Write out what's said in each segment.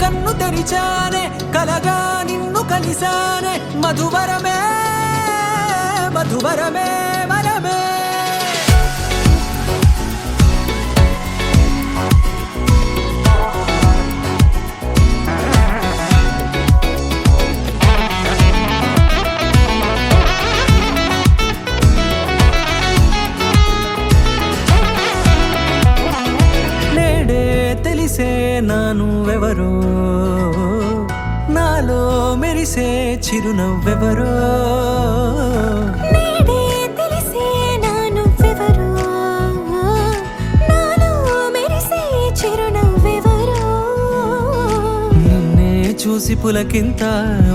కన్ను తెరిచానే కలగా నిన్ను కలిసానే మధువరమే మధువరమే వరమే నానువెవరో నాలో మెరిసే చిరునవ్వెవరో నేడే తెలిసే నానువెవరో నాలో మెరిసే చిరునవ్వెవరో నిన్నే చూసి పులకింత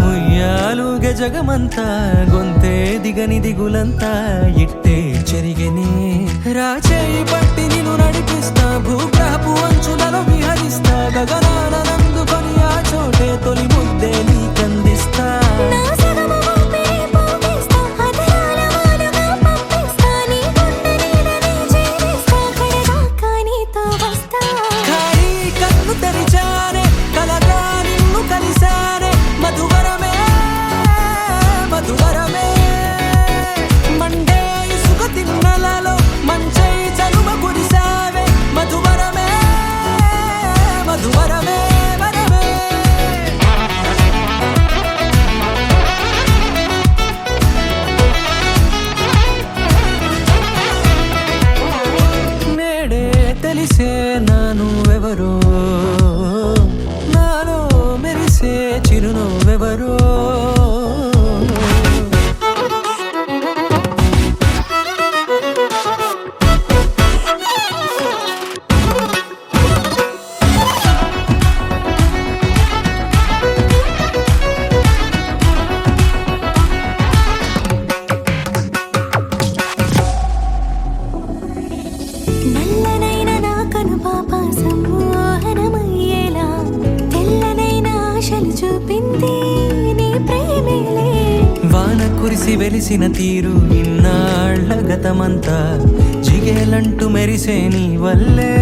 ఉయ్యాలుగ జగమంతా గొంతే దిగని దిగులంతా ఇట్టే చెరిగనే రాచేయి పట్టి నిన్ను నడిపిస్తా భూగ్రహపు అంచులలో విహరిస్తా గగనాన నందుకొని ఆ చోటే తొలి ముద్దే నీకందిస్తా నా సగము ఊపిరి పోగిస్తా అదరాల వాలుగా పంపిస్తా నీ గుండె నీడనే చేరిస్తా కడదాకా నీతో వస్తా ఖాళీ కన్ను తెరిచానే కలగా నిన్ను కలిసానే మధువరమే మధువరమే మండే ఇసుక తిన్నలలో మంచై చలువ కురిసావే మధువరమే మధువరమే వరమే నేడే తెలిసే నానువెవరో నాలో మెరిసే చిరునవ్వెవరో నల్లనైన నా కనుపాప సమ్మోహనమయ్యేలా తెల్లనైన ఆశలు చూపింది నీ ప్రేమేలే వాన కురిసి వెలిసిన తీరు ఇన్నాళ్ల గతమంతా జిగేలంటూ మెరిసే నీ వల్లే